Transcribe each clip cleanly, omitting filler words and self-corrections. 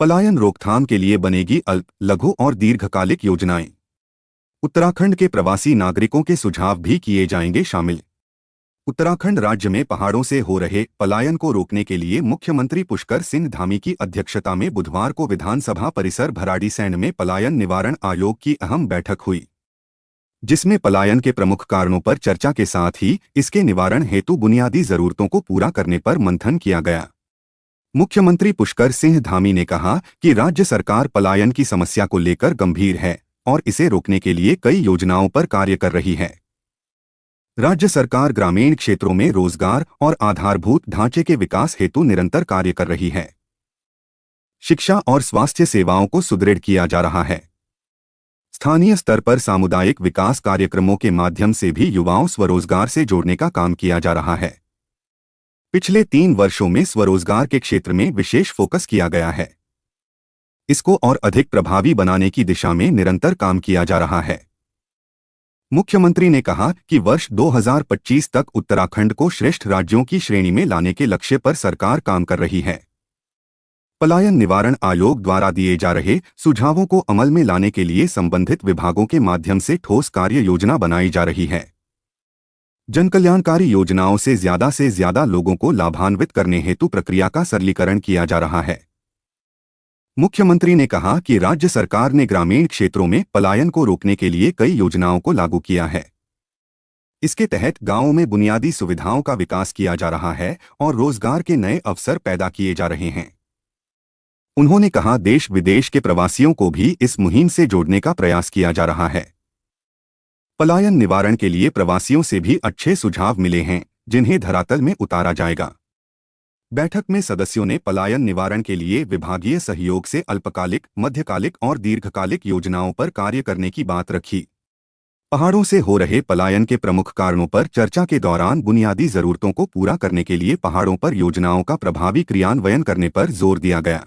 पलायन रोकथाम के लिए बनेगी अल्प, लघु और दीर्घकालिक योजनाएं। उत्तराखंड के प्रवासी नागरिकों के सुझाव भी किए जाएंगे शामिल। उत्तराखंड राज्य में पहाड़ों से हो रहे पलायन को रोकने के लिए मुख्यमंत्री पुष्कर सिंह धामी की अध्यक्षता में बुधवार को विधानसभा परिसर भराड़ीसैंण में पलायन निवारण आयोग की अहम बैठक हुई, जिसमें पलायन के प्रमुख कारणों पर चर्चा के साथ ही इसके निवारण हेतु बुनियादी जरूरतों को पूरा करने पर मंथन किया गया। मुख्यमंत्री पुष्कर सिंह धामी ने कहा कि राज्य सरकार पलायन की समस्या को लेकर गंभीर है और इसे रोकने के लिए कई योजनाओं पर कार्य कर रही है। राज्य सरकार ग्रामीण क्षेत्रों में रोजगार और आधारभूत ढांचे के विकास हेतु निरंतर कार्य कर रही है। शिक्षा और स्वास्थ्य सेवाओं को सुदृढ़ किया जा रहा है। स्थानीय स्तर पर सामुदायिक विकास कार्यक्रमों के माध्यम से भी युवाओं स्वरोजगार से जोड़ने का काम किया जा रहा है। पिछले 3 वर्षों में स्वरोजगार के क्षेत्र में विशेष फोकस किया गया है। इसको और अधिक प्रभावी बनाने की दिशा में निरंतर काम किया जा रहा है। मुख्यमंत्री ने कहा कि वर्ष 2025 तक उत्तराखंड को श्रेष्ठ राज्यों की श्रेणी में लाने के लक्ष्य पर सरकार काम कर रही है। पलायन निवारण आयोग द्वारा दिए जा रहे सुझावों को अमल में लाने के लिए संबंधित विभागों के माध्यम से ठोस कार्य योजना बनाई जा रही है। जनकल्याणकारी योजनाओं से ज्यादा लोगों को लाभान्वित करने हेतु प्रक्रिया का सरलीकरण किया जा रहा है। मुख्यमंत्री ने कहा कि राज्य सरकार ने ग्रामीण क्षेत्रों में पलायन को रोकने के लिए कई योजनाओं को लागू किया है। इसके तहत गांवों में बुनियादी सुविधाओं का विकास किया जा रहा है और रोजगार के नए अवसर पैदा किए जा रहे हैं। उन्होंने कहा, देश विदेश के प्रवासियों को भी इस मुहिम से जोड़ने का प्रयास किया जा रहा है। पलायन निवारण के लिए प्रवासियों से भी अच्छे सुझाव मिले हैं, जिन्हें धरातल में उतारा जाएगा। बैठक में सदस्यों ने पलायन निवारण के लिए विभागीय सहयोग से अल्पकालिक, मध्यकालिक और दीर्घकालिक योजनाओं पर कार्य करने की बात रखी। पहाड़ों से हो रहे पलायन के प्रमुख कारणों पर चर्चा के दौरान बुनियादी जरूरतों को पूरा करने के लिए पहाड़ों पर योजनाओं का प्रभावी क्रियान्वयन करने पर जोर दिया गया।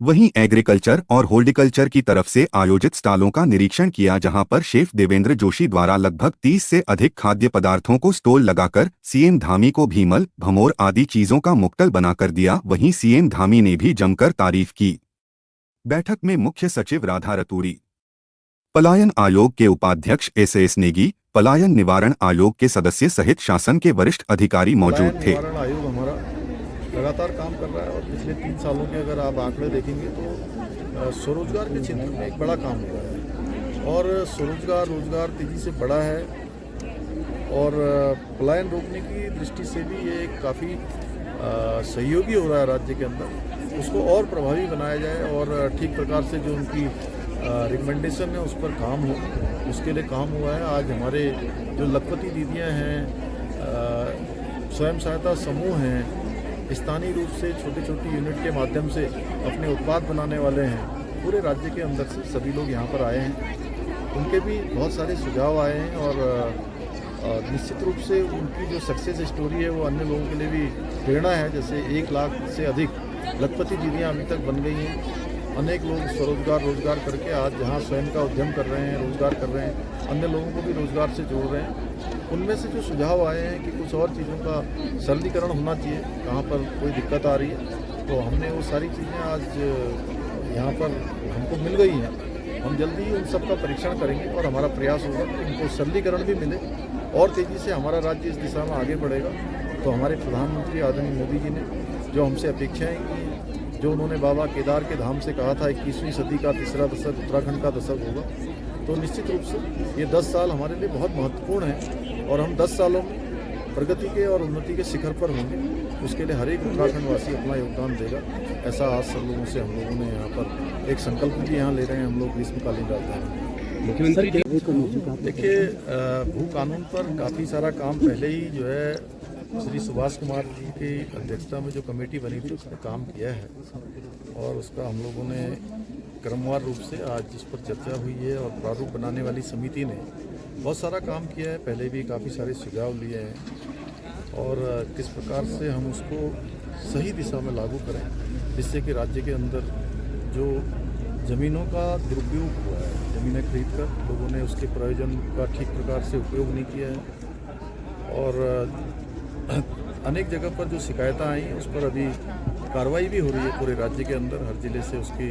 वहीं एग्रीकल्चर और होर्टिकल्चर की तरफ से आयोजित स्टॉलों का निरीक्षण किया, जहां पर शेफ देवेंद्र जोशी द्वारा लगभग 30 से अधिक खाद्य पदार्थों को स्टॉल लगाकर सीएम धामी को भीमल, भमोर आदि चीजों का मुक्तल बनाकर दिया। वहीं सीएम धामी ने भी जमकर तारीफ की। बैठक में मुख्य सचिव राधा रतूड़ी, पलायन आयोग के उपाध्यक्ष एस नेगी, पलायन निवारण आयोग के सदस्य सहित शासन के वरिष्ठ अधिकारी मौजूद थे। लगातार काम कर रहा है और पिछले 3 सालों के अगर आप आंकड़े देखेंगे तो स्वरोजगार के क्षेत्र में एक बड़ा काम हुआ है और स्वरोजगार रोजगार तेजी से बढ़ा है और पलायन रोकने की दृष्टि से भी ये काफ़ी सहयोगी हो रहा है राज्य के अंदर। उसको और प्रभावी बनाया जाए और ठीक प्रकार से जो उनकी रिकमेंडेशन है उस पर काम हो, उसके लिए काम हुआ है। आज हमारे जो लखपति दीदियाँ हैं, स्वयं सहायता समूह हैं, स्थानीय रूप से छोटी छोटी यूनिट के माध्यम से अपने उत्पाद बनाने वाले हैं, पूरे राज्य के अंदर से सभी लोग यहाँ पर आए हैं। उनके भी बहुत सारे सुझाव आए हैं और निश्चित रूप से उनकी जो सक्सेस स्टोरी है वो अन्य लोगों के लिए भी प्रेरणा है। जैसे 1 लाख से अधिक लखपति दीदियाँ अभी तक बन गई हैं। अनेक लोग स्वरोजगार रोजगार करके आज जहाँ स्वयं का उद्यम कर रहे हैं, रोजगार कर रहे हैं, अन्य लोगों को भी रोजगार से जोड़ रहे हैं। उनमें से जो सुझाव आए हैं कि कुछ और चीज़ों का सरलीकरण होना चाहिए, कहाँ पर कोई दिक्कत आ रही है, तो हमने वो सारी चीज़ें आज यहाँ पर हमको मिल गई हैं। हम जल्दी ही उन सब का परीक्षण करेंगे और हमारा प्रयास होगा कि इनको सरलीकरण भी मिले और तेज़ी से हमारा राज्य इस दिशा में आगे बढ़ेगा। तो हमारे प्रधानमंत्री आदरणीय मोदी जी ने जो हमसे अपेक्षाएँ की, जो उन्होंने बाबा केदार के धाम से कहा था 21वीं सदी का तीसरा दशक उत्तराखंड का दशक होगा, तो निश्चित रूप से ये 10 साल हमारे लिए बहुत महत्वपूर्ण है और हम 10 सालों में प्रगति के और उन्नति के शिखर पर होंगे। उसके लिए हर एक उत्तराखंडवासी अपना योगदान देगा। ऐसा आज सब लोगों से हम लोगों ने यहाँ पर एक संकल्प भी यहाँ ले रहे हैं। हम लोग ग्रीष्मकालीन राजधानी मुख्यमंत्री देखिए, भू कानून पर काफ़ी सारा काम पहले ही जो है श्री सुभाष कुमार जी की अध्यक्षता में जो कमेटी बनी थी उसने काम किया है और उसका हम लोगों ने क्रमवार रूप से आज जिस पर चर्चा हुई है और प्रारूप बनाने वाली समिति ने बहुत सारा काम किया है। पहले भी काफ़ी सारे सुझाव लिए हैं और किस प्रकार से हम उसको सही दिशा में लागू करें जिससे कि राज्य के अंदर जो ज़मीनों का दुरुपयोग हुआ है, ज़मीनें खरीद कर लोगों ने उसके प्रयोजन का ठीक प्रकार से उपयोग नहीं किया है और अनेक जगह पर जो शिकायतें आई उस पर अभी कार्रवाई भी हो रही है पूरे राज्य के अंदर। हर जिले से उसके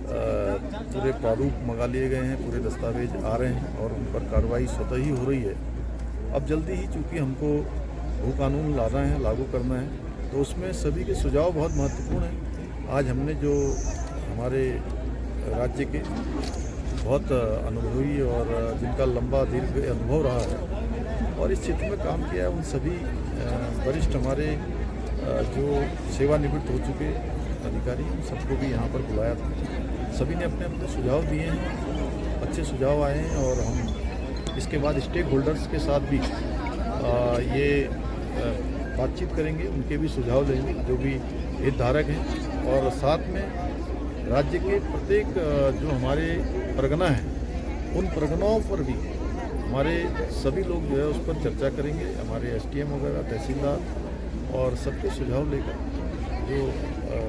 पूरे प्रारूप मंगा लिए गए हैं, पूरे दस्तावेज आ रहे हैं और उन पर कार्रवाई स्वतः ही हो रही है। अब जल्दी ही चूँकि हमको भू कानून लाना है, लागू करना है, तो उसमें सभी के सुझाव बहुत महत्वपूर्ण हैं। आज हमने जो हमारे राज्य के बहुत अनुभवी और जिनका लंबा दीर्घ अनुभव रहा है और इस क्षेत्र में काम किया है, उन सभी वरिष्ठ हमारे जो सेवानिवृत्त हो चुके अधिकारी, उन सबको भी यहाँ पर बुलाया था। सभी ने अपने अपने सुझाव दिए हैं, अच्छे सुझाव आए हैं और हम इसके बाद स्टेक होल्डर्स के साथ भी ये बातचीत करेंगे, उनके भी सुझाव लेंगे जो भी हितधारक हैं, और साथ में राज्य के प्रत्येक जो हमारे परगना हैं उन परगनाओं पर भी हमारे सभी लोग जो है उस पर चर्चा करेंगे। हमारे SDM वगैरह, तहसीलदार और सबके सुझाव लेकर जो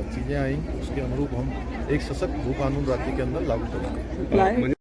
चीज़ें आएंगी उसके अनुरूप हम एक सशक्त भू कानून राज्य के अंदर लागू करेंगे।